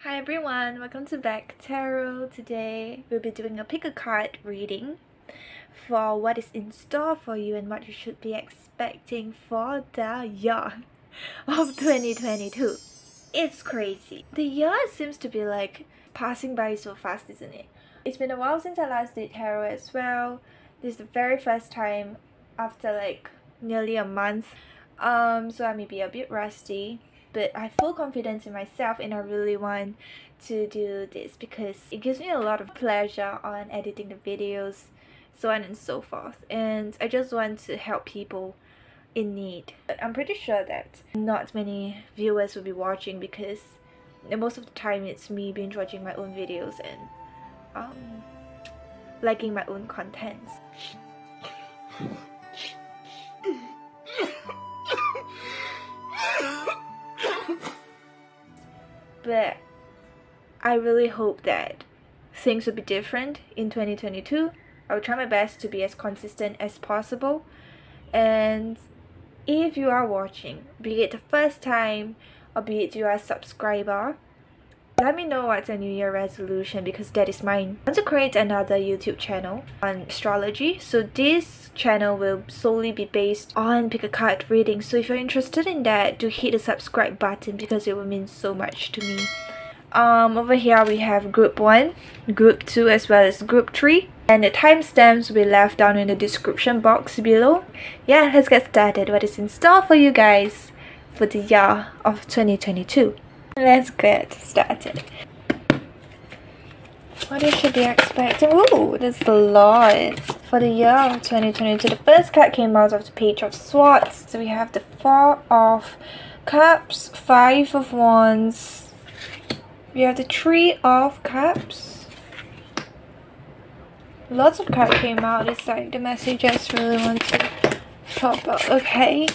Hi everyone, welcome to Bec Tarot. Today we'll be doing a pick a card reading for what is in store for you and what you should be expecting for the year of 2022. It's crazy. The year seems to be like passing by so fast, isn't it? It's been a while since I last did tarot as well. This is the very first time after like nearly a month. So I may be a bit rusty, but I have full confidence in myself and I really want to do this because it gives me a lot of pleasure on editing the videos, so on and so forth, and I just want to help people in need. But I'm pretty sure that not many viewers will be watching because most of the time it's me binge watching my own videos and liking my own contents. But I really hope that things will be different in 2022. I will try my best to be as consistent as possible. And if you are watching, be it the first time or be it you are a subscriber, let me know what's your New Year resolution because that is mine. I want to create another YouTube channel on astrology. So this channel will solely be based on pick a card reading. So if you're interested in that, do hit the subscribe button because it will mean so much to me. Over here we have group 1, group 2 as well as group 3. And the timestamps will be left down in the description box below. Yeah, let's get started. What is in store for you guys for the year of 2022? Let's get started. What you should be expecting? Ooh, there's a lot for the year of 2022. The first card came out of the Page of Swords. So we have the 4 of Cups, 5 of Wands. We have the 3 of Cups. Lots of cards came out. It's like the message I just really want to talk about. Okay.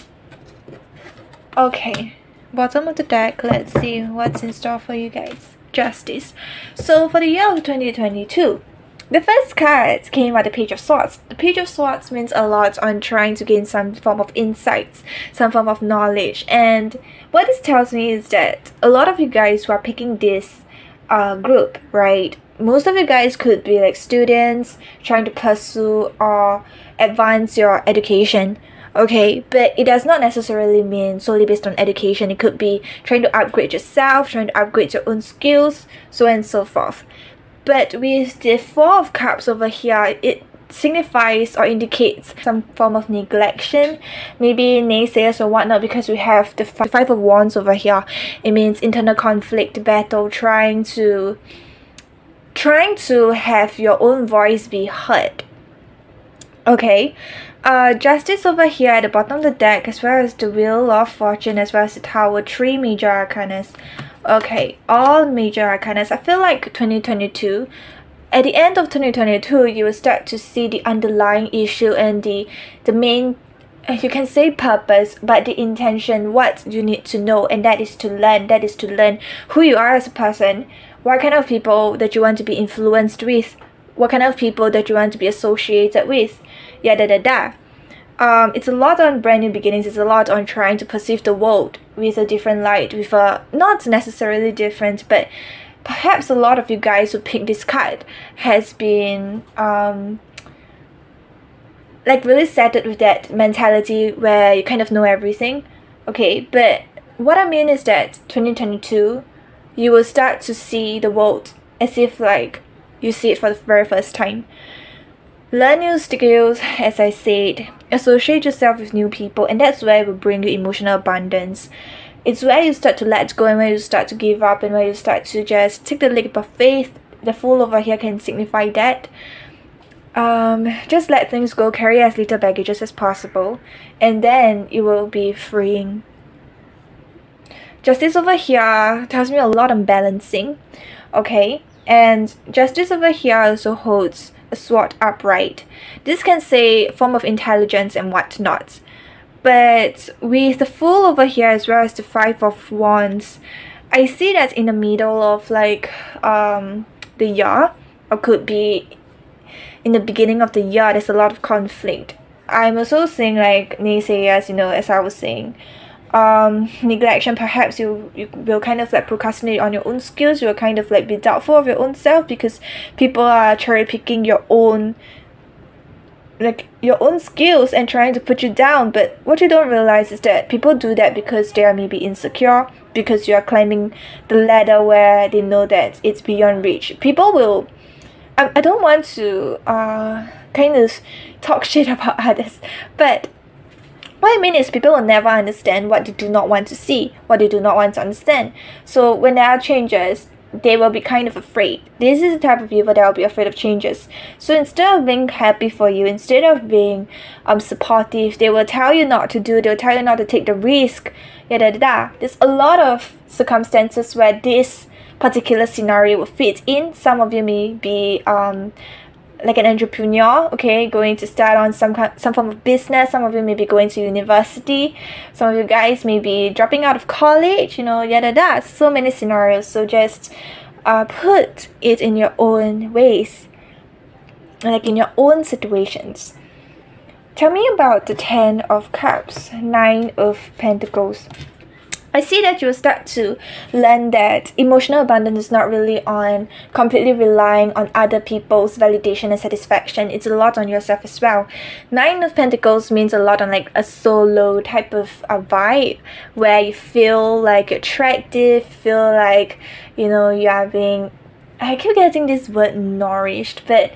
Bottom of the deck, let's see what's in store for you guys. Justice. So for the year of 2022, the first card came out the Page of Swords. The Page of Swords means a lot on trying to gain some form of insights, some form of knowledge. And what this tells me is that a lot of you guys who are picking this group, right? Most of you guys could be like students trying to pursue or advance your education. Okay, but it does not necessarily mean solely based on education. It could be trying to upgrade yourself, trying to upgrade your own skills, so on and so forth. But with the 4 of Cups over here, it signifies or indicates some form of neglection, maybe naysayers or whatnot, because we have the 5 of Wands over here. It means internal conflict, battle, trying to have your own voice be heard. Okay, Justice over here at the bottom of the deck, as well as the Wheel of Fortune, as well as the Tower, 3 major arcanas. Okay, all major arcanas. I feel like 2022, at the end of 2022, you will start to see the underlying issue and the main, you can say purpose, but the intention, what you need to know, and that is to learn who you are as a person, what kind of people that you want to be influenced with, what kind of people that you want to be associated with, it's a lot on brand new beginnings. It's a lot on trying to perceive the world with a different light, with a not necessarily different, but perhaps a lot of you guys who picked this card has been like really settled with that mentality where you kind of know everything. Okay, but what I mean is that 2022, you will start to see the world as if like you see it for the very first time. Learn new skills, as I said. Associate yourself with new people, and that's where it will bring you emotional abundance. It's where you start to let go and where you start to give up and where you start to just take the leap of faith. The Fool over here can signify that. Just let things go, carry as little baggages as possible, and then it will be freeing. Justice over here tells me a lot on balancing. Okay, and Justice over here also holds a sword upright. This can say form of intelligence and whatnot. But with the Fool over here as well as the 5 of Wands, I see that in the middle of like the year, or could be in the beginning of the year, there's a lot of conflict. I'm also seeing like naysayers, you know, as I was saying. neglection. Perhaps you will kind of like procrastinate on your own skills. You will kind of like be doubtful of your own self because people are cherry picking your own skills and trying to put you down. But what you don't realize is that people do that because they are maybe insecure, because you are climbing the ladder where they know that it's beyond reach. People will, I don't want to kind of talk shit about others, but what I mean is people will never understand what they do not want to see, what they do not want to understand. So when there are changes, they will be kind of afraid. This is the type of people that will be afraid of changes. So instead of being happy for you, instead of being supportive, they will tell you not to do, they will tell you not to take the risk, There's a lot of circumstances where this particular scenario will fit in. Some of you may be like an entrepreneur, okay, going to start on some form of business. Some of you may be going to university. Some of you guys may be dropping out of college, so many scenarios. So just put it in your own ways, like in your own situations. Tell me about the 10 of Cups, 9 of Pentacles. I see that you will start to learn that emotional abundance is not really on completely relying on other people's validation and satisfaction. It's a lot on yourself as well. 9 of Pentacles means a lot on like a solo type of vibe where you feel like attractive, feel like, you are being, I keep getting this word nourished, but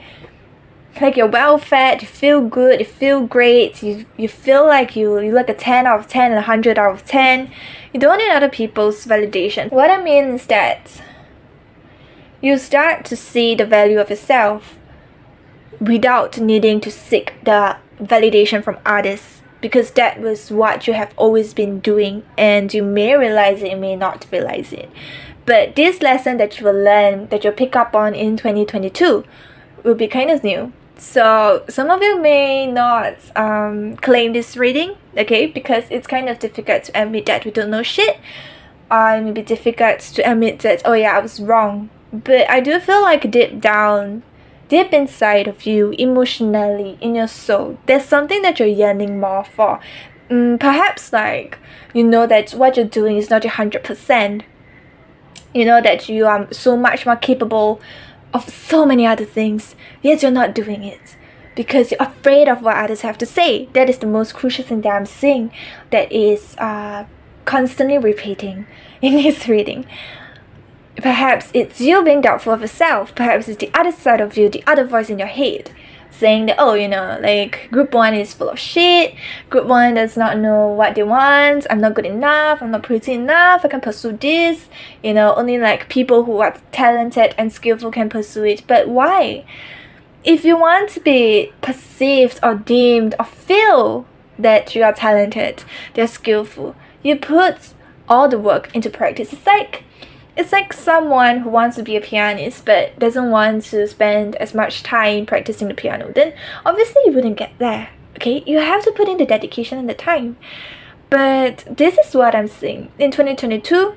like you're well fed, you feel good, you feel great, you feel like you look a 10 out of 10, 100 out of 10. You don't need other people's validation. What I mean is that you start to see the value of yourself without needing to seek the validation from others, because that was what you have always been doing, and you may realize it, you may not realize it. But this lesson that you will learn, that you'll pick up on in 2022, will be kind of new. So some of you may not claim this reading, okay, because it's kind of difficult to admit that we don't know shit. It may be difficult to admit that, oh yeah, I was wrong. But I do feel like deep down, deep inside of you, emotionally, in your soul, there's something that you're yearning more for. Perhaps like, that what you're doing is not 100%. That you are so much more capable of so many other things, yet you're not doing it because you're afraid of what others have to say. That is the most crucial thing that I'm seeing, that is constantly repeating in this reading. Perhaps it's you being doubtful of yourself. Perhaps it's the other side of you, the other voice in your head, saying that, oh, like group 1 is full of shit, group 1 does not know what they want, I'm not good enough, I'm not pretty enough, I can pursue this, only like people who are talented and skillful can pursue it. But why? If you want to be perceived or deemed or feel that you are talented, they're skillful, you put all the work into practice. It's like someone who wants to be a pianist but doesn't want to spend as much time practicing the piano. Then obviously you wouldn't get there, okay? You have to put in the dedication and the time. But this is what I'm seeing. In 2022,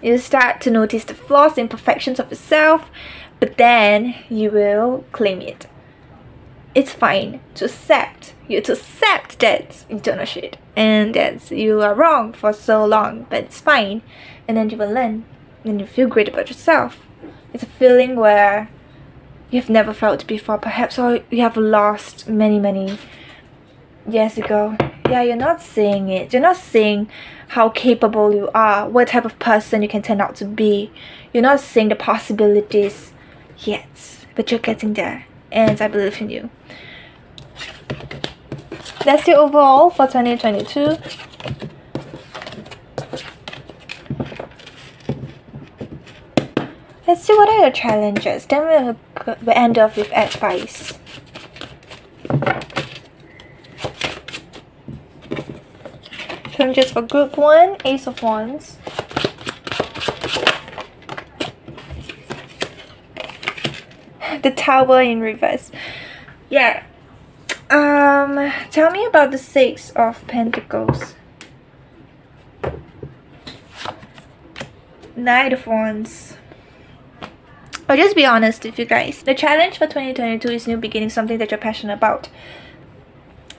you start to notice the flaws, the imperfections of yourself, but then you will claim it. It's fine to accept. You to accept that you don't know shit and that you are wrong for so long, but it's fine. And then you will learn, and you feel great about yourself. It's a feeling where you've never felt before, perhaps, or you have lost many years ago. Yeah, you're not seeing it. You're not seeing how capable you are, what type of person you can turn out to be. You're not seeing the possibilities yet, but you're getting there, and I believe in you. That's the overall for 2022. Let's see what are your challenges. Then we'll end off with advice. Challenges for group 1, Ace of Wands. The Tower in reverse. Yeah. Tell me about the 6 of Pentacles. Knight of Wands. I'll just be honest with you guys. The challenge for 2022 is new beginning, something that you're passionate about.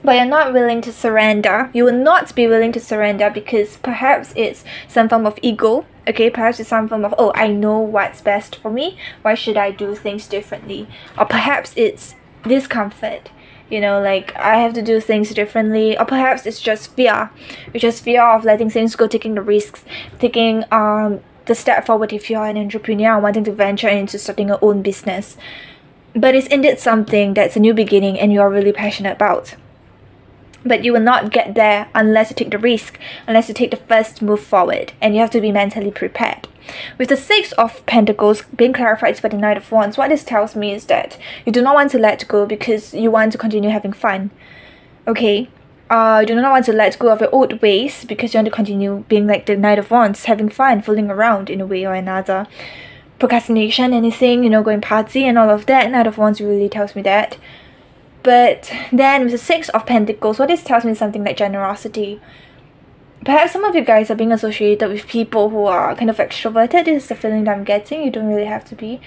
but you're not willing to surrender. You will not be willing to surrender because perhaps it's some form of ego. Okay, perhaps it's some form of, oh, I know what's best for me, why should I do things differently? Or perhaps it's discomfort, you know, like I have to do things differently. Or perhaps it's just fear. It's just fear of letting things go, taking the risks, taking the step forward if you're an entrepreneur wanting to venture into starting your own business. But it's indeed something that's a new beginning and you're really passionate about. But you will not get there unless you take the risk, unless you take the first move forward, and you have to be mentally prepared. With the Six of Pentacles being clarified by the Knight of Wands, what this tells me is that you do not want to let go because you want to continue having fun. Okay? You do not want to let go of your old ways because you want to continue being like the Knight of Wands, having fun, fooling around in a way or another. Procrastination, anything, you know, going party and all of that. Knight of Wands really tells me that. But then with the Six of Pentacles, what this tells me is something like generosity. Perhaps some of you guys are being associated with people who are kind of extroverted. This is the feeling that I'm getting. You don't really have to be.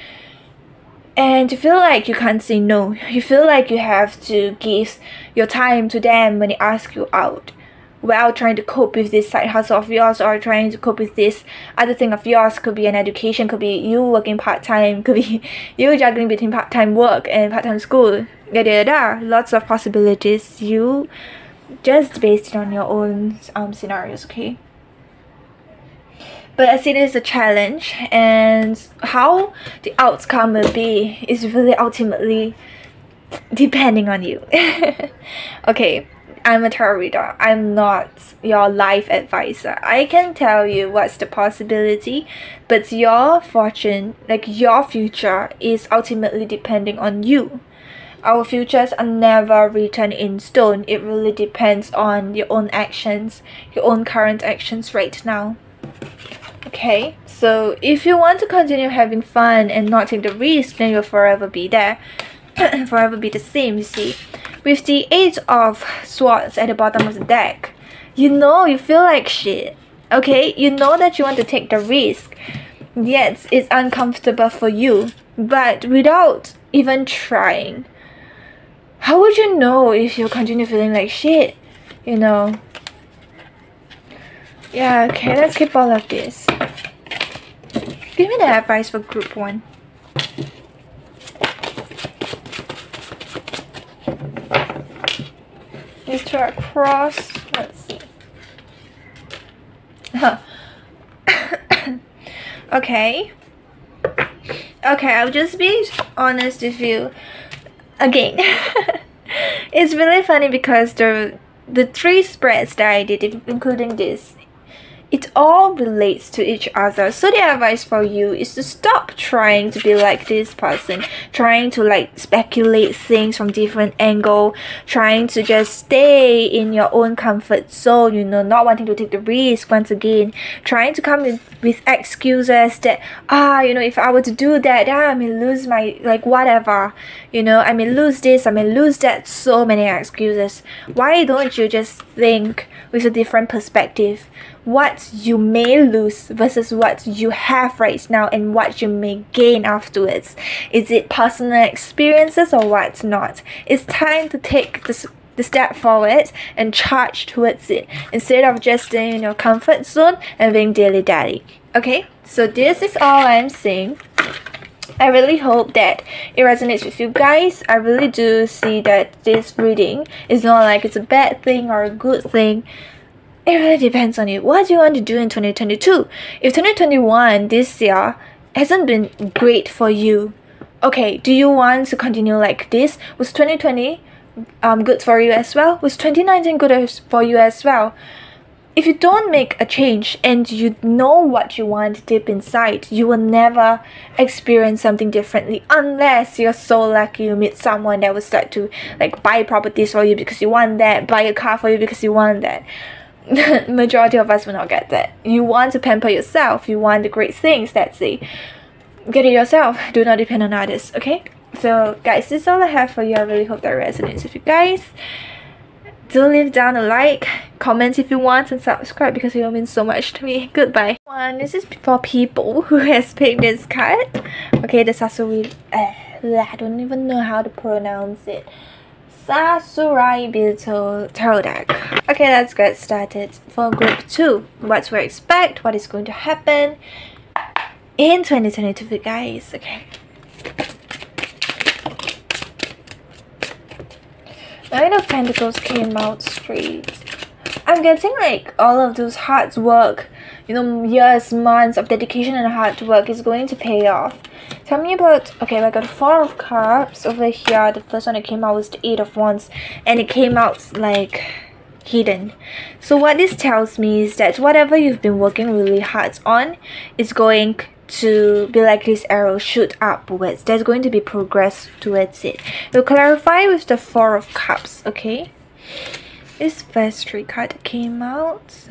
And you feel like you can't say no. You feel like you have to give your time to them when they ask you out, while trying to cope with this side hustle of yours, or trying to cope with this other thing of yours. Could be an education, could be you working part-time, could be you juggling between part-time work and part-time school. Lots of possibilities. You just based it on your own scenarios, okay? But I see this as a challenge, and how the outcome will be is really ultimately depending on you. Okay, I'm a tarot reader. I'm not your life advisor. I can tell you what's the possibility, but your fortune, like your future, is ultimately depending on you. Our futures are never written in stone. It really depends on your own actions, your own current actions right now. Okay, so if you want to continue having fun and not take the risk, then you'll forever be there. Forever be the same, you see. With the Eight of Swords at the bottom of the deck, you know you feel like shit. Okay, you know that you want to take the risk. Yes, it's uncomfortable for you, but without even trying, how would you know if you continue feeling like shit? You know. Yeah, okay, let's keep all of this. Give me the advice for group 1. These two are cross. Let's see. Okay. Okay, I'll just be honest with you. Again. It's really funny because the 3 spreads that I did, including this, it all relates to each other. So the advice for you is to stop trying to be like this person, trying to like speculate things from different angle, trying to just stay in your own comfort zone, you know, not wanting to take the risk once again, trying to come with excuses that, you know, if I were to do that, I may lose my, like, whatever, you know, I may lose this, I may lose that. So many excuses. Why don't you just think with a different perspective? What you may lose versus what you have right now and what you may gain afterwards. Is it personal experiences or what's not? It's time to take the step forward and charge towards it instead of just staying in your comfort zone and being dilly-dally. Okay, so this is all I'm saying. I really hope that it resonates with you guys. I really do see that this reading is not like it's a bad thing or a good thing. It really depends on you. What do you want to do in 2022? If 2021, this year, hasn't been great for you, okay, do you want to continue like this? Was 2020 good for you as well? Was 2019 good for you as well? If you don't make a change and you know what you want deep inside, you will never experience something differently unless you're so lucky you meet someone that will start to like buy properties for you because you want that, buy a car for you because you want that. Majority of us will not get that. You want to pamper yourself, you want the great things, that's it. Get it yourself, do not depend on others, okay? So guys, this is all I have for you. I really hope that resonates with you guys. Do leave down a like, comment if you want, and subscribe because it will mean so much to me. Goodbye. This is for people who has picked this card. Okay, this has a really I don't even know how to pronounce it. Sakurai Beetle Tarot deck. Okay, let's get started. For group 2, what to expect, what is going to happen in 2022 for guys. Okay. Nine of Pentacles came out straight. I'm getting like all of those hard work, you know, years, months of dedication and hard work is going to pay off. Tell me about, okay, I got 4 of Cups over here. The first one that came out was the 8 of Wands, and it came out like hidden. So what this tells me is that whatever you've been working really hard on is going to be like this arrow, shoot upwards. There's going to be progress towards it. We'll clarify with the 4 of Cups, okay? This first 3 card came out.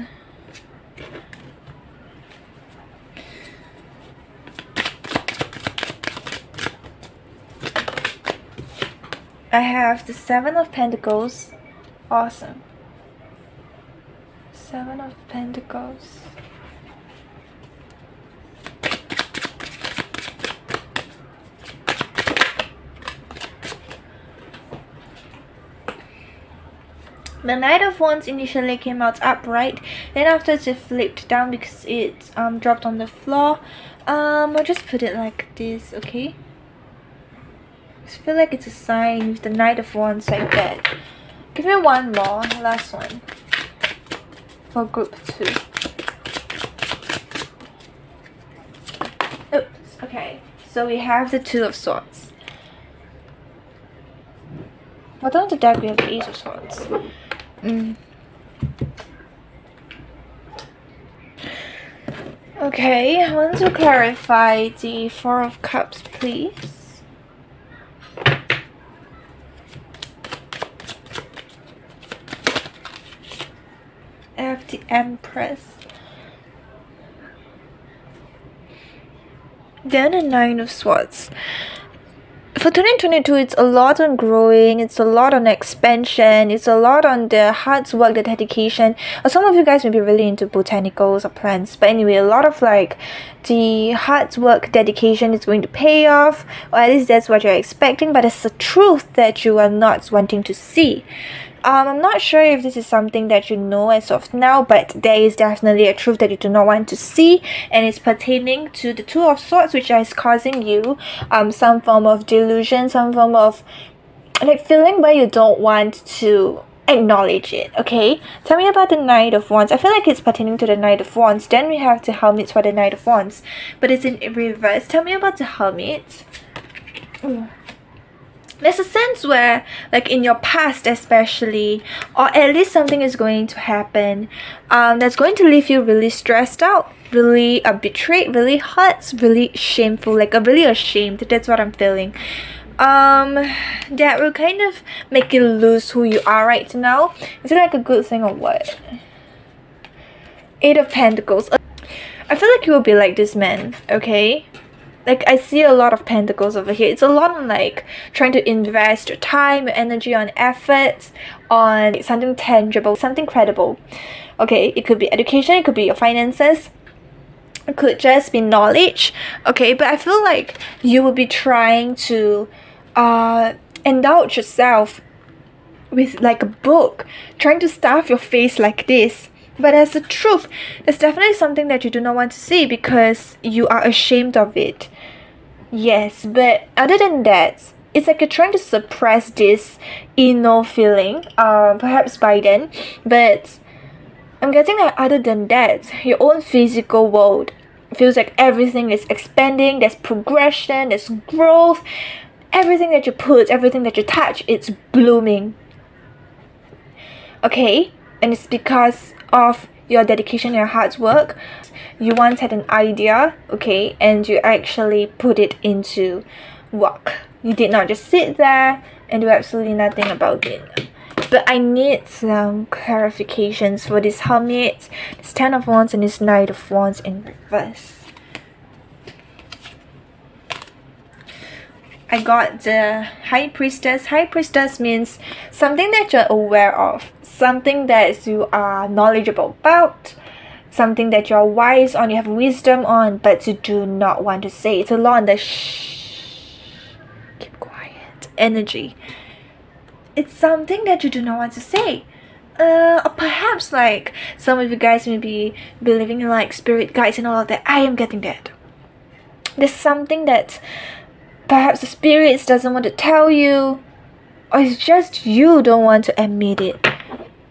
I have the 7 of Pentacles. Awesome. 7 of Pentacles. The Knight of Wands initially came out upright, then afterwards it flipped down because it dropped on the floor. I'll just put it like this, okay? I feel like it's a sign with the Knight of Wands like that. Give me one more, last one. For group 2. Oops, okay. So we have the 2 of Swords. Bottom of the deck we have the Ace of Swords. Okay, I want to clarify the 4 of Cups, please. I have the Empress. Then the 9 of Swords. For 2022, it's a lot on growing, it's a lot on expansion, it's a lot on the hard work, the dedication. Or some of you guys may be really into botanicals or plants, but anyway, a lot of like the hard work, dedication is going to pay off, or at least that's what you're expecting, but it's a truth that you are not wanting to see. I'm not sure if this is something that you know as of now, but there is definitely a truth that you do not want to see, and it's pertaining to the 2 of Swords, which is causing you some form of delusion, some form of like feeling where you don't want to acknowledge it, okay? Tell me about the Knight of Wands. I feel like it's pertaining to the Knight of Wands. Then we have the Hermit for the Knight of Wands, but it's in reverse. Tell me about the Hermit. There's a sense where, like in your past especially, or at least something is going to happen that's going to leave you really stressed out, really betrayed, really hurt, really shameful, like really ashamed. That's what I'm feeling. That will kind of make you lose who you are right now. Is it like a good thing or what? 8 of Pentacles. I feel like you will be like this man, okay? Like, I see a lot of Pentacles over here. It's a lot on, like, trying to invest your time, your energy, on efforts, on something tangible, something credible. Okay, it could be education, it could be your finances, it could just be knowledge. Okay, but I feel like you will be trying to indulge yourself with, like, a book, trying to stuff your face like this. But as the truth, there's definitely something that you do not want to see because you are ashamed of it. Yes, but other than that, it's like you're trying to suppress this inner feeling, perhaps by then. But I'm getting that other than that, your own physical world feels like everything is expanding, there's progression, there's growth. Everything that you put, everything that you touch, it's blooming. Okay? And it's because of your dedication, your hard work. You once had an idea, okay, and you actually put it into work. You did not just sit there and do absolutely nothing about it. But I need some clarifications for this Hermit, this 10 of Wands, and this Knight of Wands in reverse. I got the High Priestess. High Priestess means something that you're aware of, something that you are knowledgeable about, something that you're wise on, you have wisdom on, but you do not want to say. It's a lot on the shh, keep quiet energy. it's something that you do not want to say. Or perhaps like some of you guys may be believing in like spirit guides and all of that. I am getting that. There's something that perhaps the spirits doesn't want to tell you, or it's just you don't want to admit it.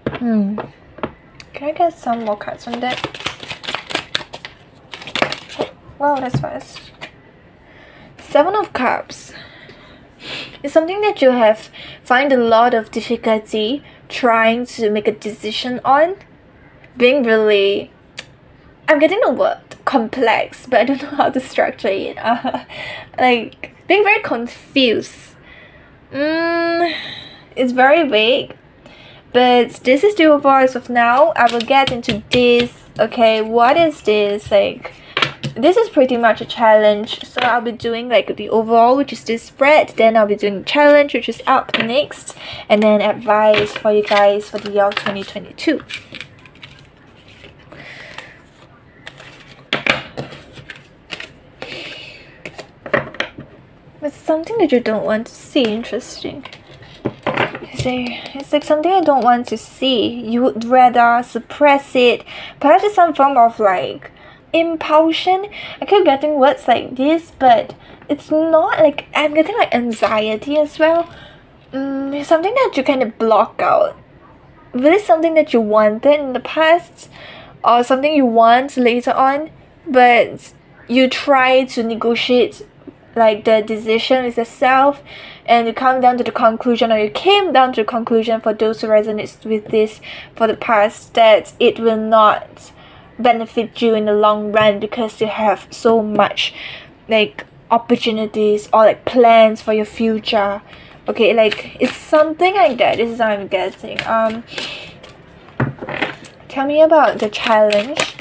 Can I get some more cards on that? Wow, that's fast. Seven of Cups. It's something that you have find a lot of difficulty trying to make a decision on. Being really, I'm getting the word complex, but I don't know how to structure it. Like being very confused. It's very vague, but this is the overall as of now. I will get into this. Okay, what is this? Like, this is pretty much a challenge, so I'll be doing like the overall, which is this spread, then I'll be doing the challenge, which is up next, and then advice for you guys for the year 2022. It's something that you don't want to see. Interesting. It's like something I don't want to see. You would rather suppress it. Perhaps it's some form of like impulsion. I keep getting words like this, but it's not like, I'm getting like anxiety as well. It's something that you kind of block out. Really something that you wanted in the past, or something you want later on, but you try to negotiate like the decision with yourself, and you come down to the conclusion, or you came down to the conclusion, for those who resonate with this for the past, that it will not benefit you in the long run because you have so much like opportunities or like plans for your future. Okay, like it's something like that. This is what I'm getting. Tell me about the challenge.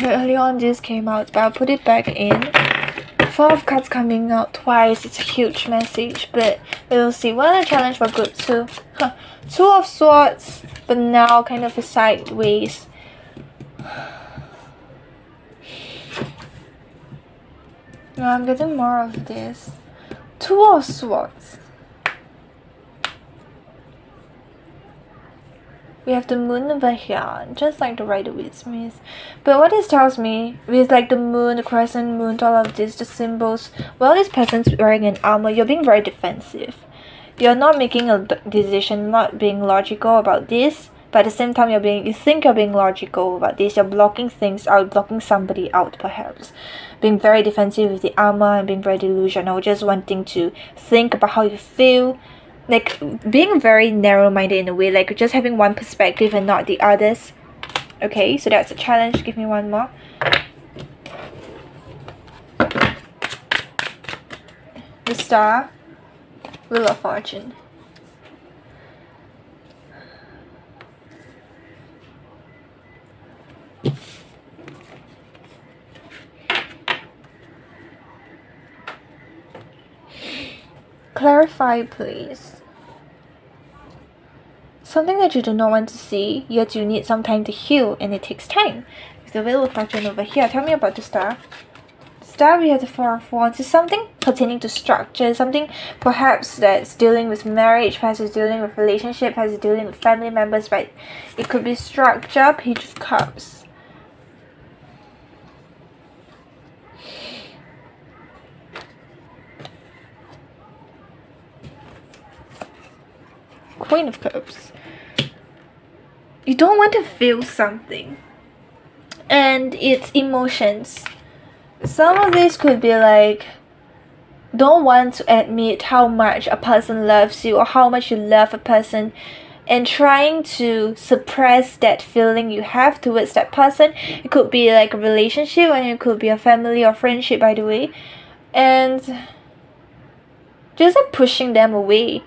Early on this came out, but I'll put it back in. Four of Cups coming out twice. It's a huge message, but we'll see. What a challenge for good too. Two of Swords, but now kind of a sideways. No, I'm getting more of this. Two of Swords. We have the moon over here, just like the Rider-Waite-Smith. But what this tells me, with like the moon, the crescent moon, all of this, the symbols, well, this person's wearing an armor, you're being very defensive. You're not making a decision, not being logical about this, but at the same time you think you're being logical about this. You're blocking things out, blocking somebody out perhaps. Being very defensive with the armor and being very delusional, just wanting to think about how you feel. Like being very narrow-minded in a way, like just having one perspective and not the others. Okay, so that's a challenge. Give me one more. The Star, Wheel of Fortune. Clarify, please. Something that you do not want to see, yet you need some time to heal, and it takes time. With the Wheel of Fortune over here, tell me about the Star. Star, we have the Four of Wands. It's something pertaining to structure, something perhaps that's dealing with marriage, perhaps it's dealing with relationship, perhaps it's dealing with family members, right? It could be structure. Page of Cups. Queen of Cups. You don't want to feel something, and it's emotions. Some of this could be like, don't want to admit how much a person loves you or how much you love a person, and trying to suppress that feeling you have towards that person. It could be like a relationship, and it could be a family or friendship, by the way, and just like pushing them away.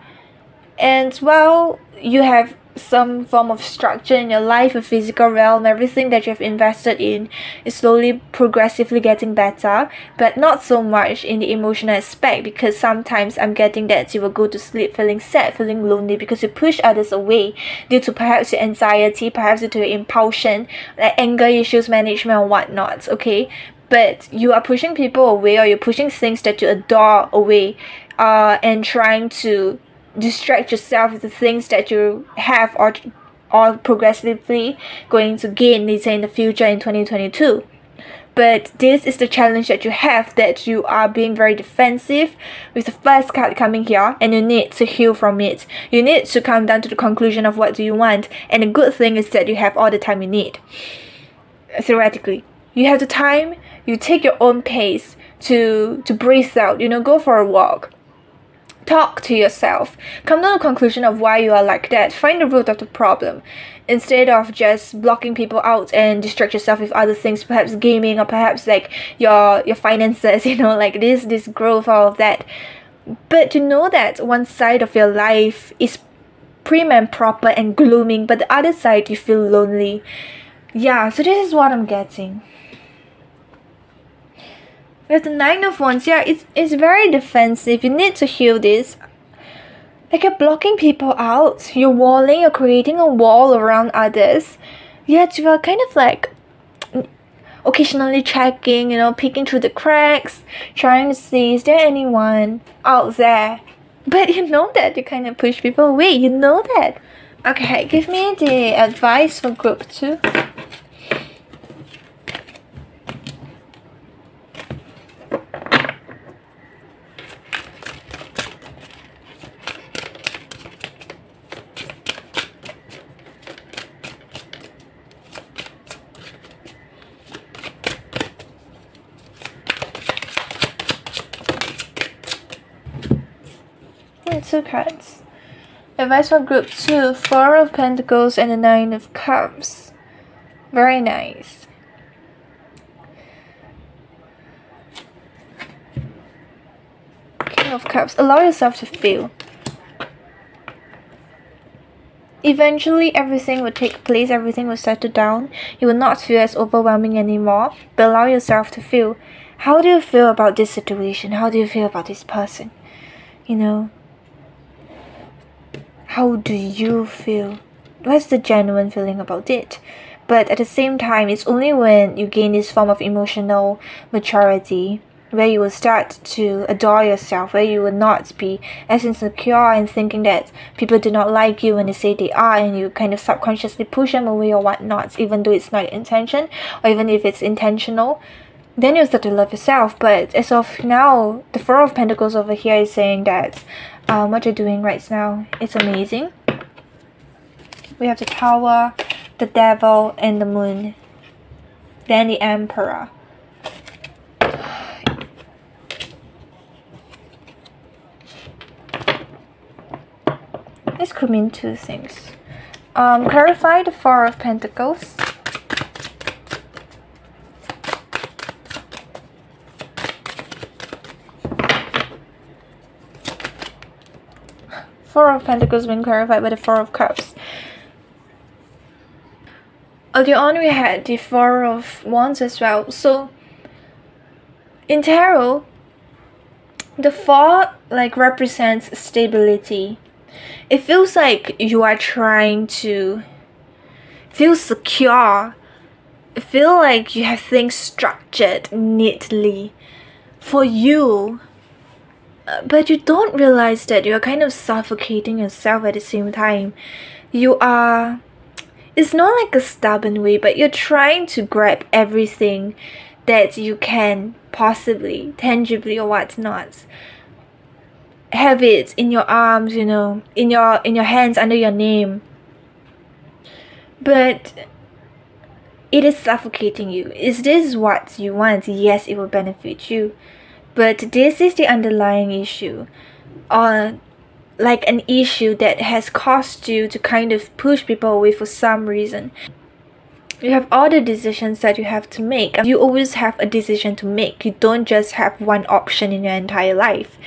And well, you have some form of structure in your life, a physical realm, everything that you have invested in is slowly, progressively getting better, but not so much in the emotional aspect, because sometimes I'm getting that you will go to sleep feeling sad, feeling lonely, because you push others away due to perhaps your anxiety, perhaps due to your impulsion, like anger issues, management or whatnot, okay? But you are pushing people away, or you're pushing things that you adore away, and trying to distract yourself with the things that you have or progressively going to gain, let's say in the future in 2022. But this is the challenge that you have, that you are being very defensive with the first card coming here, and you need to heal from it. You need to come down to the conclusion of what do you want, and the good thing is that you have all the time you need. Theoretically, you have the time, you take your own pace to breathe out, you know, go for a walk. Talk to yourself. Come to the conclusion of why you are like that. Find the root of the problem. Instead of just blocking people out and distract yourself with other things, perhaps gaming, or perhaps like your finances, you know, like this growth, all of that. But to know that one side of your life is prim and proper and glooming, but the other side you feel lonely. Yeah, so this is what I'm getting. With the Nine of Wands, yeah, it's very defensive. You need to heal this. Like you're blocking people out. You're walling, you're creating a wall around others. Yet you are kind of like occasionally checking, you know, peeking through the cracks, trying to see, is there anyone out there? But you know that you kind of push people away. You know that. Okay, give me the advice for group 2. Two cards. Advice for group 2, 4 of Pentacles and the 9 of Cups. Very nice. King of Cups. Allow yourself to feel. Eventually everything will take place, everything will settle down. You will not feel as overwhelming anymore, but allow yourself to feel. How do you feel about this situation? How do you feel about this person? You know, how do you feel? What's the genuine feeling about it? But at the same time, it's only when you gain this form of emotional maturity where you will start to adore yourself, where you will not be as insecure and thinking that people do not like you when they say they are, and you kind of subconsciously push them away or whatnot, even though it's not your intention, or even if it's intentional. Then you'll start to love yourself. But as of now, the 4 of Pentacles over here is saying that what you're doing right now, it's amazing. We have the Tower, the Devil, and the Moon. Then the Emperor. This could mean two things. Clarify the 4 of Pentacles. Four of Pentacles being clarified by the 4 of Cups. Earlier on we had the 4 of Wands as well. So in tarot, the 4 like represents stability. It feels like you are trying to feel secure, feel like you have things structured neatly for you. But you don't realize that you're kind of suffocating yourself at the same time. You are, it's not like a stubborn way, but you're trying to grab everything that you can possibly, tangibly or whatnot. Have it in your arms, you know, in your hands, under your name. But it is suffocating you. Is this what you want? Yes, it will benefit you. But this is the underlying issue, or like an issue that has caused you to kind of push people away for some reason. You have all the decisions that you have to make. You always have a decision to make. You don't just have one option in your entire life.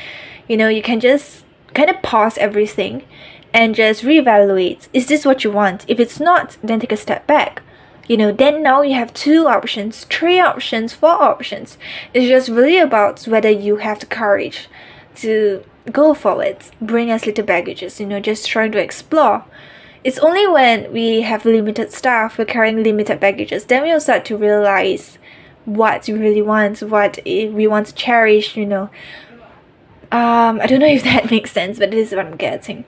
You know, you can just kind of pause everything and just reevaluate. Is this what you want? If it's not, then take a step back. You know, then now you have 2 options, 3 options, 4 options. It's just really about whether you have the courage to go forward, bring us little baggages, you know, just trying to explore. It's only when we have limited stuff, we're carrying limited baggages, then we'll start to realize what we really want, what we want to cherish, you know. I don't know if that makes sense, but this is what I'm getting.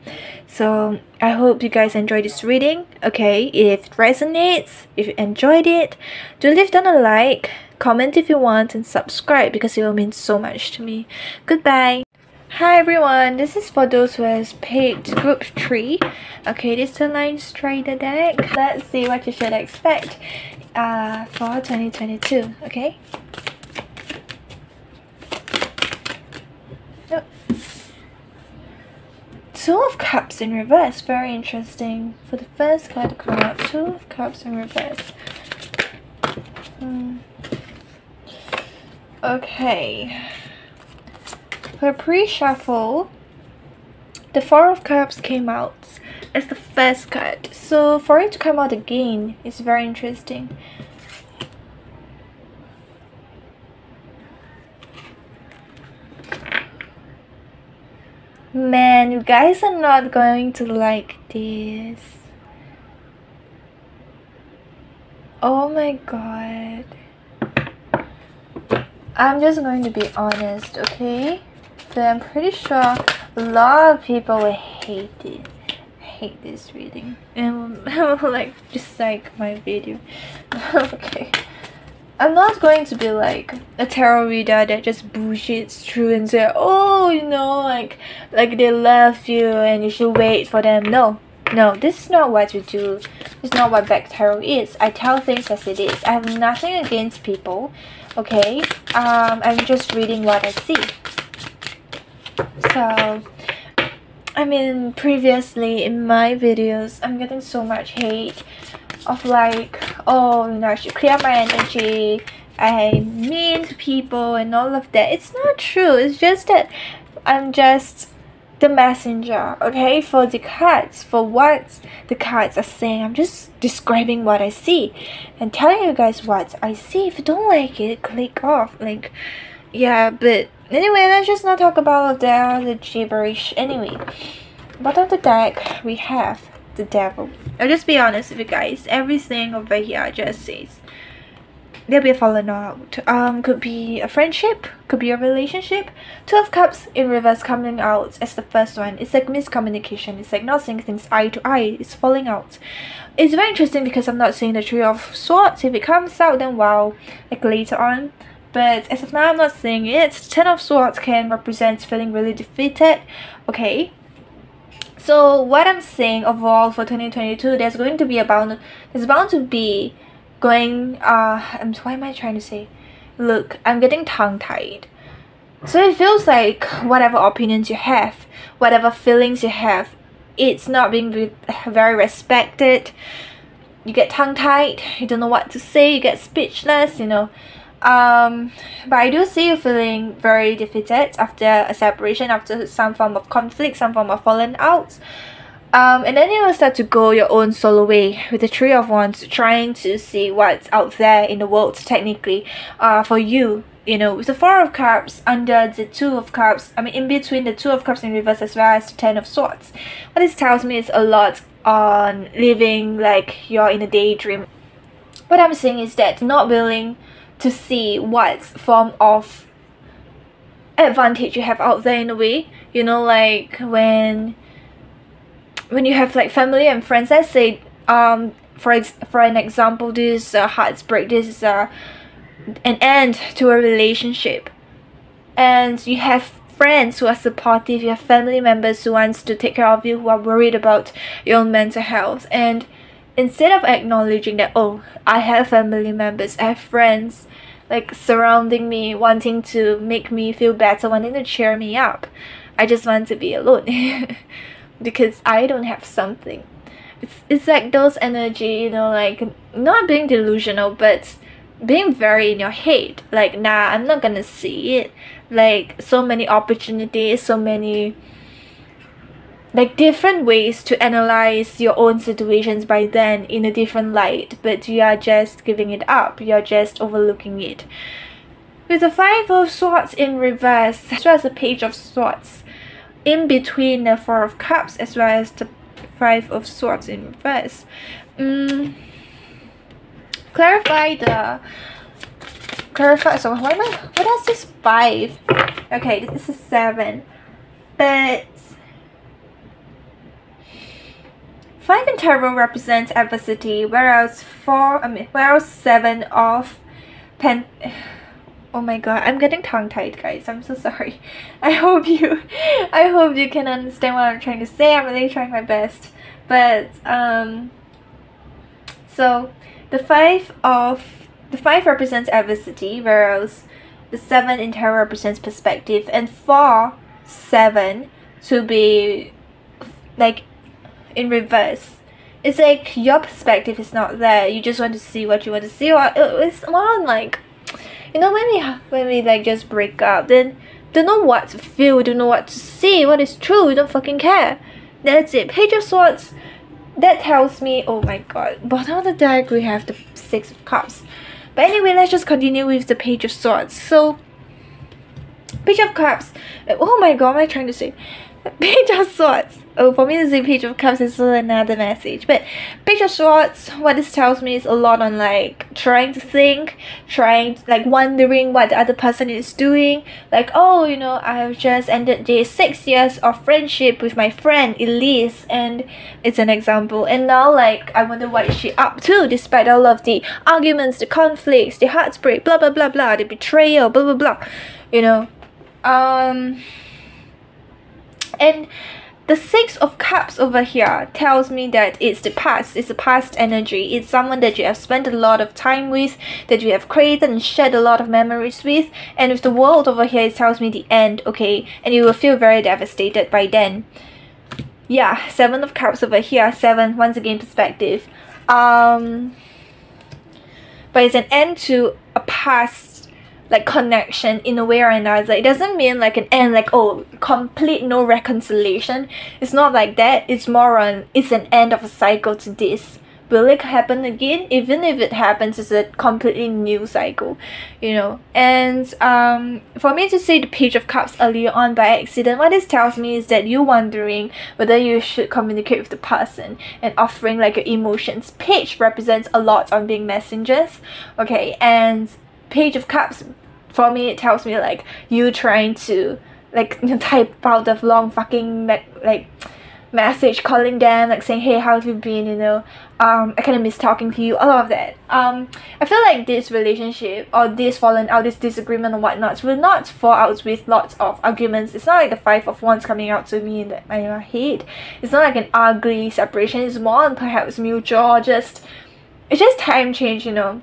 So I hope you guys enjoyed this reading. Okay, if it resonates, if you enjoyed it, do leave down a like, comment if you want, and subscribe because it will mean so much to me. Goodbye. Hi everyone, this is for those who has picked group 3. Okay, this is the line strider deck. Let's see what you should expect for 2022. Okay. Oh. Two of Cups in reverse, very interesting. For the first card to come out, Two of Cups in reverse. Okay. For pre-shuffle, the Four of Cups came out as the first card. So for it to come out again is very interesting. Man, you guys are not going to like this. Oh my god. I'm just going to be honest, okay? But I'm pretty sure a lot of people will hate it. Hate this reading. And like dislike my video. Okay. I'm not going to be like a tarot reader that just bullshits through and say, oh, you know, like they love you and you should wait for them. No, this is not what you do. This is not what Bec Tarot is. I tell things as it is. I have nothing against people, okay? I'm just reading what I see. So, I mean, previously in my videos, I'm getting so much hate of like, oh, you know, I should clear my energy, I'm mean to people and all of that. It's not true. It's just that I'm just the messenger, okay, for the cards, for what the cards are saying. I'm just describing what I see and telling you guys what I see. If you don't like it, click off. Like, yeah, but anyway, let's just not talk about the gibberish. Anyway, bottom of the deck we have the Devil. I'll just be honest with you guys, everything over here just says there'll be a falling out. Could be a friendship, could be a relationship. Two of Cups in reverse coming out as the first one. It's like miscommunication. It's like not seeing things eye to eye. It's falling out. It's very interesting because I'm not seeing the Three of Swords. If it comes out, then wow, like later on. But as of now, I'm not seeing it. Ten of Swords can represent feeling really defeated. Okay. So what I'm saying overall for 2022, there's bound to be going why am I trying to say? Look, I'm getting tongue-tied. So it feels like whatever opinions you have, whatever feelings you have, it's not being very respected. You get tongue-tied, you don't know what to say, you get speechless, you know. But I do see you feeling very defeated after a separation, after some form of conflict, some form of falling out. And then you will start to go your own solo way with the Three of Wands, trying to see what's out there in the world technically for you. You know, with the Four of Cups under the Two of Cups, I mean in between the Two of Cups in reverse as well as the Ten of Swords. What this tells me is a lot on living like you're in a daydream. What I'm saying is that not willing to see what form of advantage you have out there in a way. You know, like when you have like family and friends, let's say for an example, this is a heartbreak, this is an end to a relationship, and you have friends who are supportive, you have family members who wants to take care of you, who are worried about your own mental health, and instead of acknowledging that, oh, I have family members, I have friends like surrounding me, wanting to make me feel better, wanting to cheer me up, I just want to be alone because I don't have something. It's like those energy, you know, like not being delusional, but being very in your head, like, nah, I'm not gonna see it. Like so many opportunities, so many like different ways to analyze your own situations by then in a different light, but you are just giving it up, you are just overlooking it. With the Five of Swords in reverse, as well as the Page of Swords in between the Four of Cups, as well as the Five of Swords in reverse. So what does this 5 Okay, this is 7. But 5 in tarot represents adversity, whereas 7 of oh my god, I'm getting tongue-tied, guys. I'm so sorry. I hope you can understand what I'm trying to say. I'm really trying my best. But so the 5 represents adversity, whereas the 7 in tarot represents perspective, and for 7 to be like in reverse, it's like your perspective is not there. You just want to see what you want to see, or it's more on like, you know, when we like just break up, then don't know what to feel, don't know what to see, what is true, we don't fucking care. That's it. Page of Swords, that tells me, oh my god, bottom of the deck we have the 6 of Cups. But anyway, let's just continue with the Page of Swords. So Page of Cups, oh my god, what am I trying to say? Page of Swords. Oh, for me to say Page of Cups is still another message. But Page of Swords, what this tells me is a lot on like trying to think, like wondering what the other person is doing. Like, oh, you know, I have just ended this 6 years of friendship with my friend Elise, and it's an example. And now like I wonder what is she up to despite all of the arguments, the conflicts, the heartbreak, blah blah blah blah, the betrayal, blah blah blah. You know, and the 6 of Cups over here tells me that it's the past, it's the past energy. It's someone that you have spent a lot of time with, that you have created and shared a lot of memories with. And with the World over here, it tells me the end, okay? And you will feel very devastated by then. Yeah, 7 of Cups over here, 7, once again, perspective. But it's an end to a past like connection in a way or another. It doesn't mean like an end, like oh, complete no reconciliation. It's not like that. It's more on, it's an end of a cycle to this. Will it happen again? Even if it happens, it's a completely new cycle, you know. And for me to say the Page of Cups earlier on by accident, what this tells me is that you're wondering whether you should communicate with the person and offering like your emotions. Page represents a lot on being messengers, okay, and Page of Cups, for me, it tells me like you trying to like, you know, type out a long fucking like message calling them, like saying, hey, how have you been, you know, I kind of miss talking to you, all of that. I feel like this relationship or this falling out, this disagreement or whatnot will not fall out with lots of arguments. It's not like the 5 of Wands coming out to me in my head. It's not like an ugly separation. It's more on perhaps mutual, or just, it's just time change, you know.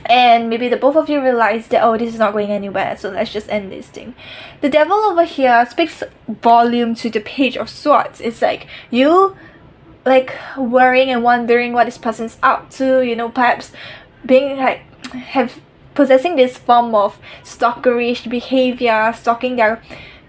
And maybe the both of you realize that, oh, this is not going anywhere, so let's just end this thing. The Devil over here speaks volume to the Page of Swords. It's like you like worrying and wondering what this person's up to, you know, perhaps being like possessing this form of stalkerish behavior, stalking their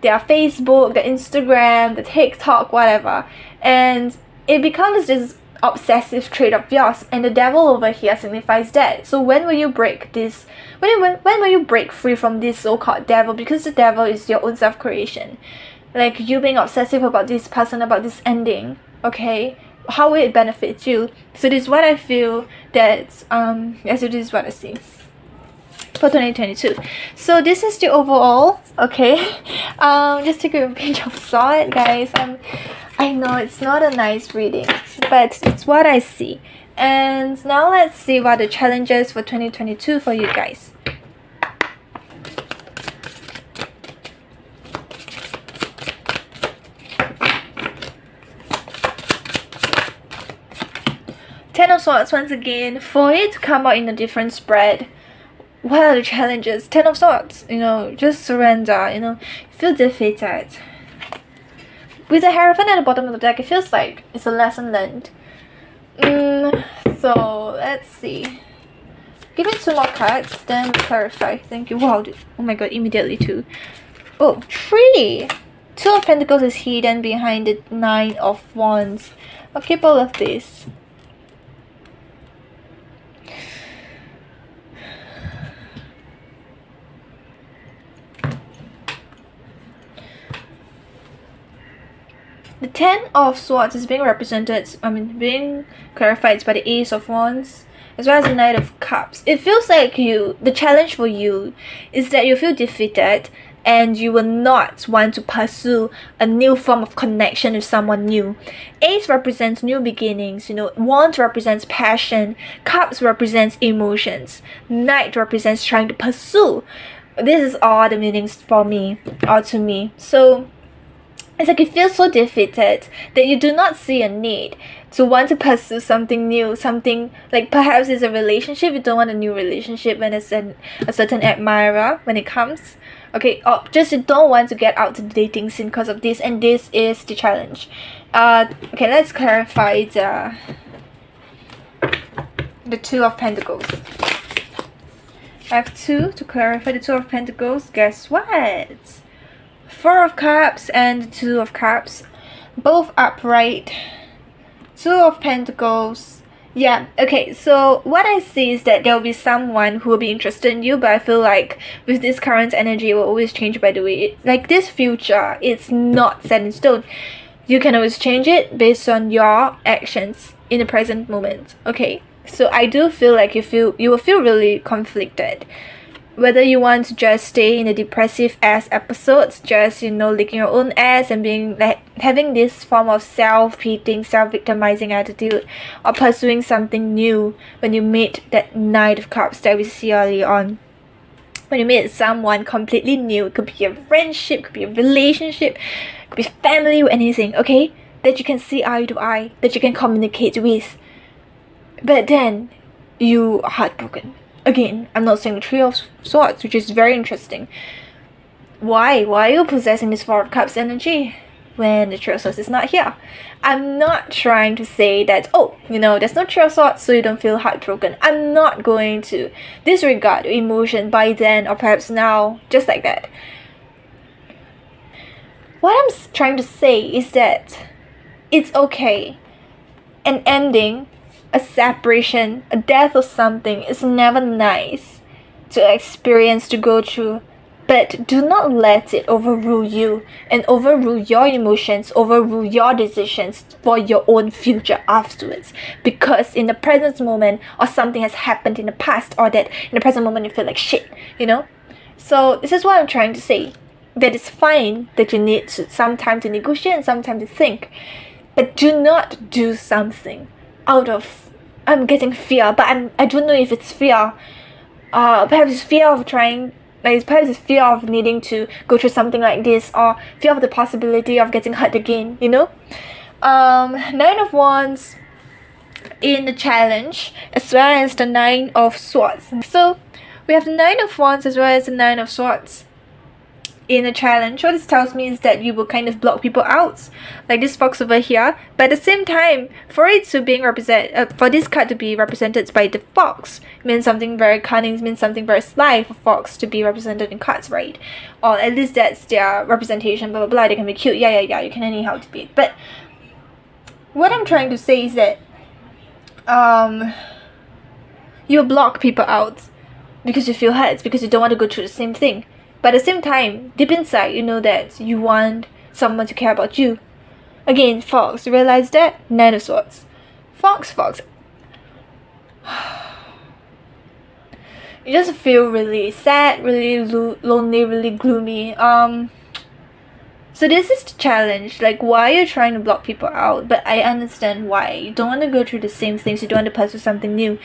Facebook, their Instagram, the TikTok, whatever, and it becomes this obsessive trait of yours, and the Devil over here signifies that. So when will you break this? When will you break free from this so-called devil? Because the devil is your own self-creation, like you being obsessive about this person, about this ending, okay? How will it benefit you? So this is what I feel that yes, this is what I see for 2022. So this is the overall, okay? Just take a Page of Swords, guys. I know it's not a nice reading, but it's what I see. And now let's see what the challenges for 2022 for you guys. Ten of Swords once again. For it to come out in a different spread, what are the challenges? 10 of Swords, you know, just surrender, you know, feel defeated. With the Hierophant at the bottom of the deck, it feels like it's a lesson learned. So let's see. Give it 2 more cards, then clarify. Thank you. Wow, oh my god, immediately 2. Oh, 3! 2 of Pentacles is hidden behind the 9 of Wands. I'll keep all of this. The 10 of Swords is being represented, being clarified by the Ace of Wands, as well as the Knight of Cups. It feels like the challenge for you is that you feel defeated, and you will not want to pursue a new form of connection with someone new. Ace represents new beginnings, you know. Wands represents passion. Cups represents emotions. Knight represents trying to pursue. This is all the meanings for me, or to me. So it's like you feel so defeated that you do not see a need to want to pursue something new, something like perhaps it's a relationship, you don't want a new relationship when it's a certain admirer when it comes, okay, or just you don't want to get out to the dating scene because of this, and this is the challenge. Okay, let's clarify the Two of Pentacles. I have two to clarify the Two of Pentacles. Guess what? Four of Cups and Two of Cups, both upright. Two of Pentacles. Yeah, okay, so what I see is that there will be someone who will be interested in you, but I feel like with this current energy, it will always change. By the way, like this future, it's not set in stone. You can always change it based on your actions in the present moment. Okay, so I do feel like you will feel really conflicted, whether you want to just stay in the depressive ass episodes, just, you know, licking your own ass and being like having this form of self-pitying, self-victimizing attitude, or pursuing something new when you meet that Knight of Cups that we see early on. When you meet someone completely new, it could be a friendship, it could be a relationship, it could be family or anything, okay? That you can see eye to eye, that you can communicate with. But then you are heartbroken. Again, I'm not saying the Three of Swords, which is very interesting. Why are you possessing this Four of Cups energy when the Three of Swords is not here? I'm not trying to say that, oh, you know, there's no Three of Swords, so you don't feel heartbroken. I'm not going to disregard your emotion by then, or perhaps now, just like that. What I'm trying to say is that it's okay. An ending, a separation, a death of something is never nice to experience, to go through, but do not let it overrule you and overrule your emotions, overrule your decisions for your own future afterwards. Because in the present moment, or something has happened in the past, or that in the present moment you feel like shit, you know. So this is what I'm trying to say, that it's fine that you need some time to negotiate and some time to think, but do not do something out of I'm getting fear, but I don't know if it's fear. Perhaps it's fear of trying, like perhaps it's fear of needing to go through something like this, or fear of the possibility of getting hurt again, you know. Nine of Wands in the challenge, as well as the Nine of Swords. So we have the Nine of Wands as well as the Nine of Swords in a challenge. What this tells me is that you will kind of block people out, like this fox over here, but at the same time, for it to being for this card to be represented by the fox means something very cunning, means something very sly for fox to be represented in cards, right? Or at least that's their representation, blah blah blah. They can be cute, yeah, you can anyhow to be. But what I'm trying to say is that you block people out because you feel hurt, because you don't want to go through the same thing. But at the same time, deep inside, you know that you want someone to care about you. Again, Fox, realize that? Nine of Swords. Fox. You just feel really sad, really lonely, really gloomy. So this is the challenge. Like, why are you trying to block people out? But I understand why. You don't want to go through the same things. You don't want to pursue something new.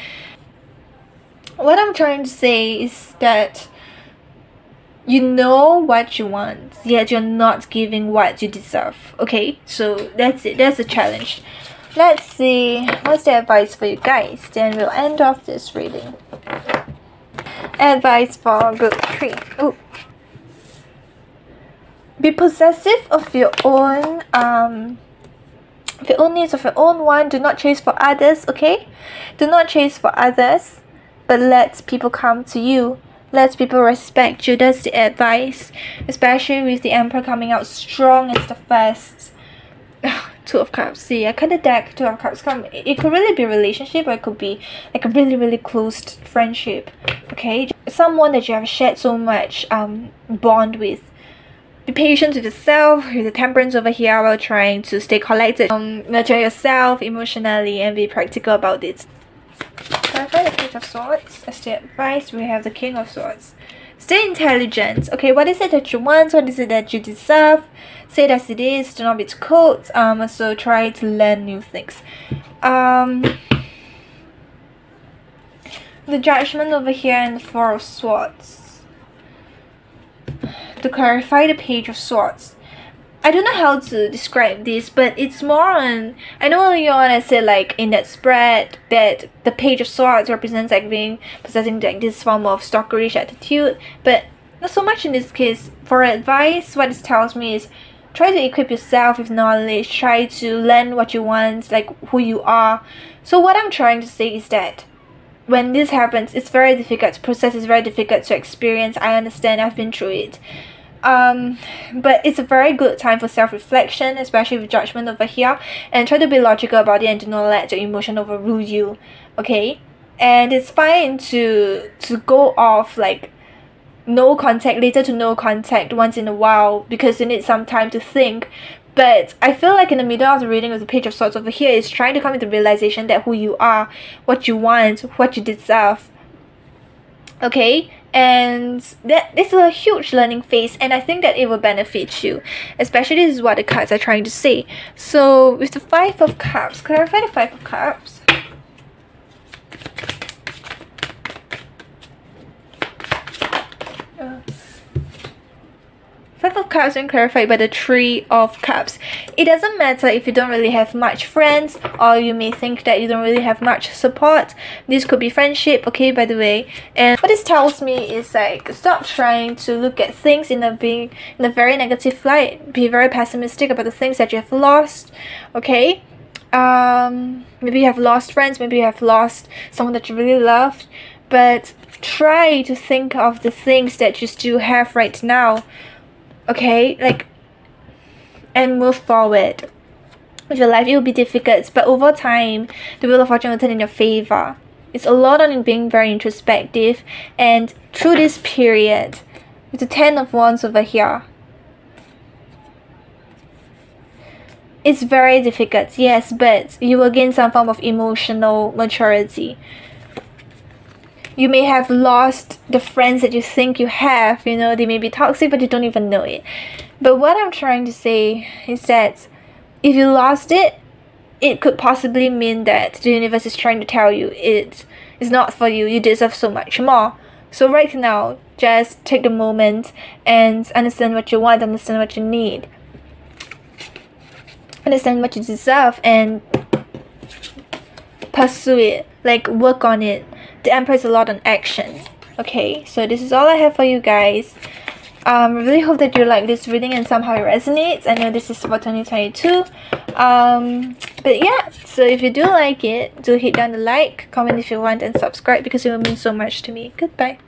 What I'm trying to say is that you know what you want, yet you're not giving what you deserve. Okay, so that's it. That's the challenge. Let's see what's the advice for you guys. Then we'll end off this reading. Advice for group 3. Oh, be possessive of your own needs, of your own want. Do not chase for others. Okay, do not chase for others, but let people come to you. Let people respect you. That's the advice, especially with the Emperor coming out strong as the first. Two of Cups. See, I kind of deck Two of Cups come. It could really be a relationship, or it could be like a really close friendship. Okay, someone that you have shared so much bond with. Be patient with yourself, with the Temperance over here, while trying to stay collected. Nurture yourself emotionally and be practical about it. Clarify the Page of Swords. As the advice, we have the King of Swords. stay intelligent. Okay, what is it that you want? What is it that you deserve? Say it as it is. Do not be too cold. So try to learn new things. The Judgment over here and the Four of Swords. To clarify the Page of Swords. I don't know how to describe this, but it's more on, I know earlier on I said like in that spread that the Page of Swords represents like possessing like this form of stalkerish attitude, but not so much in this case. For advice, what this tells me is try to equip yourself with knowledge, try to learn what you want, like who you are. So what I'm trying to say is that when this happens, it's very difficult to process, it's very difficult to experience. I understand, I've been through it. But it's a very good time for self-reflection, especially with Judgment over here, and try to be logical about it and do not let your emotion overrule you, okay? And it's fine to go off like no contact, later to no contact once in a while, because you need some time to think. But I feel like in the middle of the reading with the Page of Swords over here is trying to come to the realization that who you are, what you want, what you deserve, okay? And that is a huge learning phase, and I think that it will benefit you, especially this is what the cards are trying to say. So with the Five of Cups, clarify the Five of Cups. Five of Cups being clarified by the Three of Cups. It doesn't matter if you don't really have much friends, or you may think that you don't really have much support. This could be friendship, okay, by the way. And what this tells me is like, stop trying to look at things in a very negative light. Be very pessimistic about the things that you have lost, okay? Maybe you have lost friends, maybe you have lost someone that you really loved, but try to think of the things that you still have right now, okay, like, and move forward with your life. It will be difficult, but over time the Wheel of Fortune will turn in your favor. It's a lot on being very introspective, and through this period with the Ten of Wands over here, it's very difficult, yes, but you will gain some form of emotional maturity. You may have lost the friends that you think you have, you know, they may be toxic but you don't even know it. But what I'm trying to say is that if you lost it, it could possibly mean that the universe is trying to tell you it is not for you, you deserve so much more. So right now, just take the moment and understand what you want, understand what you need, understand what you deserve, and pursue it, like work on it. The Emperor is a lot on action, okay? So this is all I have for you guys. I really hope that you like this reading and somehow it resonates. I know this is for 2022. But yeah, so if you do like it, do hit down the like, comment if you want, and subscribe because it will mean so much to me. Goodbye.